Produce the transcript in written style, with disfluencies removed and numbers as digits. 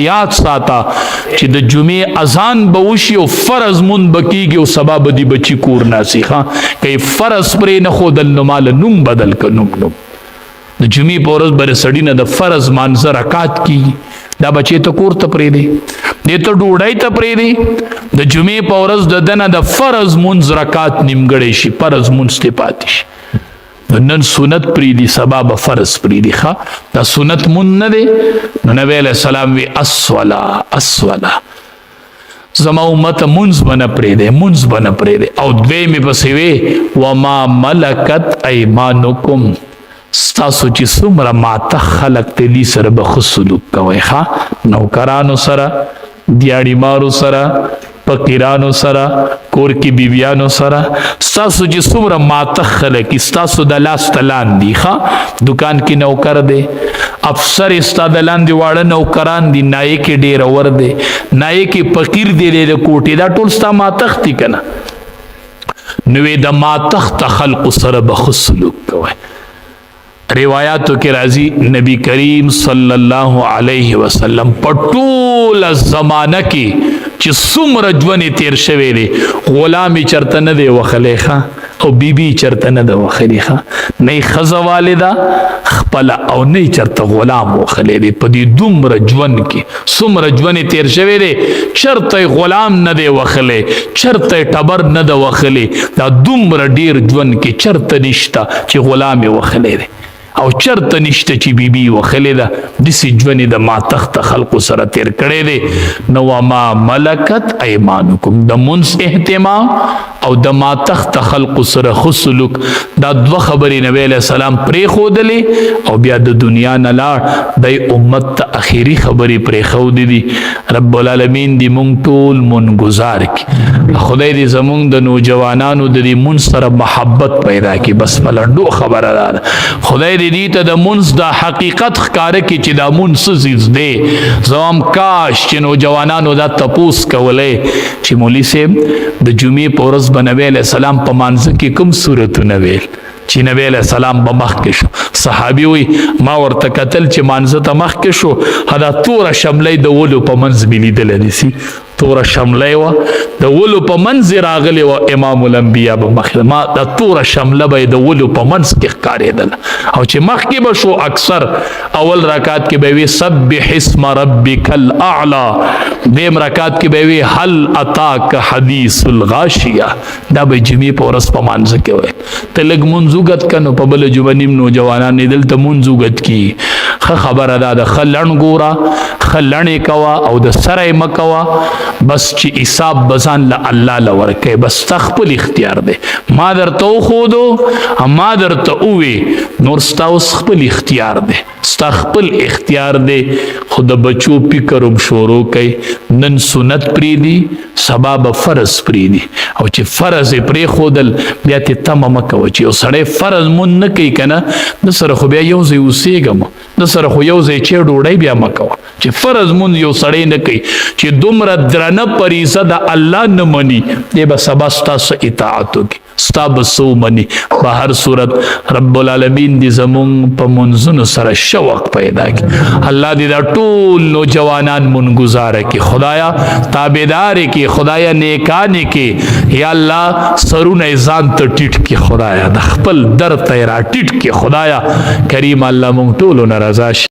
یاد ساته چې د جمعې اذان به وشي او فرض مون بکیږي او سبا به دی بچی کور ناسي ها که فرض پرې نه ښودل نو مال نوم بدل که نوم د جمعې په ورځ به سړي نه د فرض مانځه رکات کیږي دا بچی ته کور ته پرېږدي دې ته ډوډۍ ته پرېږدي د جمعې په ورځ د ده نه د فرض مونځ رکات نیمګړی شي فرض مونځ ترې پاتې شي نن سنت پریدی سبا به فرض پریدی ښه دا سنت مون نه دی نو نبی علیہ السلام وی الصلا زما امت منز بنه پریدی منز بنه پریدی او دوی می پسې وی وما ملکت ایمانکم ستاسو چې څومره ماته خلق تلی سره به ښه سلوک کوئ ښه نوکرانو سره دیاړي مارو سره فقیرانو سره کور کې بیبیانو سره ستاسو چې څومره ماته خلک ستاسو د لاس ته لاندې ښه دکان کې نوکر دی افسر ستا د لاندې واړه نوکران دي نایې کې ډېر ور دی نایې کې فقیر دی د کوټې دا ټول ستا ماتخت دي که نه نو د ماتخت خلقو سره به ښه سلوک کوئ روایاتو کې راځي نبی کریم صلی الله علیه وسلم په ټوله زمانه کې چې څومره ژوند تیر شوی دی غلام چرته نه دی وښلی ښه او بیبي چرته نه ده وښلي ښه نه یې ښځه والده خپله او نه یې چرته غلام وښلی دی په دې دومره ژوند کې څومره ژوند تیر شوی دی چرته یې غلام نه دی وښلی چرته یې ټبر نه ده وښلی دا دومره ډیر ژوند کې چرته نشته چې غلام یې وښلی دی او چرته نشته چې بیبي وښلې ده داسې ژوند د ماتخته خلقو سره تیر کړی دی نو وما ملکت ایمانکم د منځ اهتمام او د ماتخته خلقو سره ښه سلوک دا دوه خبرې نبی علیه السلام پرېښودلې او بیا د دنیا نه لاړ دی امت ته اخري خبرې پرېښودې دي رب العالمین دې موږ ټول منګزار کړي خدای دې زموږ د نوجوانانو د دې منځ سره محبت پیدا کړي بس په لنډو خبره ده خدای دې ته د منځ د حقیقت ښکاره کړي چې دا منځ څه څیز دی زه هم کاش چې نوجوانانو دا تپوس کولی چې مولي صاحب د جمعې په ورځ به نبی علیه السلام په مانځه کې کوم صورتونه ویل چې نبی علیه السلام به مخکې شو صحابي وی ما ورته کتل چې مانځه ته مخکې شو دا توره شملی د ولو په منځ مې لیدلی نیسي توره شملی وه د ولو په منځ راغلی وه امام الانبیا به مخکې ما دا توره شمله به د ولو په منځ کې ښکارېدله او چې مخکې به شو اکثر اول رکات کې به وي سبح اسم ربک الاعلی دیم رکات کې به وي هل اتاک حدیث الغاشیه دا به جمعې په ورځ په مانځه کې ویل ته لږ مونځ وګد که نو په بله جمعه نیم نوجوانان یې دلته مونځ وګد کي ښه خبره ده د ښه لڼ ګوره ښه لڼې کوه او د سره یې مه کوه بس چې حساب بزان له الله له ورکوي بس ستا خپل اختیار دی ما درته وښودو ما درته ووې نور ستا اوس خپل اختیار دی ستا خپل اختیار دی خو د بچو فکر هم شروع کوي نن سنت پرېږدي سبا به فرض پرېږدي او چې فرض یې پرېښودل بیا ترې تمه مه کوه چې یو سړی فرض مون نه کوي که نه د سره خو بیا یو ځای اوسېږم د سره خو یو ځای چې ډوډۍ بیا مه کوه چې فرض مون یو سړی نه کوي چې دومره درنه فریضه د الله نه مني دی به سبا ستاسو اطاعت وکړي ستا به څه ومني په هر صورت رب العالمین دې زمونږ په منځونو سره شوق پیدا کړي الله دې دا ټول نوجوانان منګزاره کړي خدایا تابعدار کړي خدایا نیکانې کړي یا الله سرونه یې ځان ته ټیټ کړي خدایا د خپل در ته یې را ټیټ کړي خدایا کریم الله مونږ ټولو نه رضا شي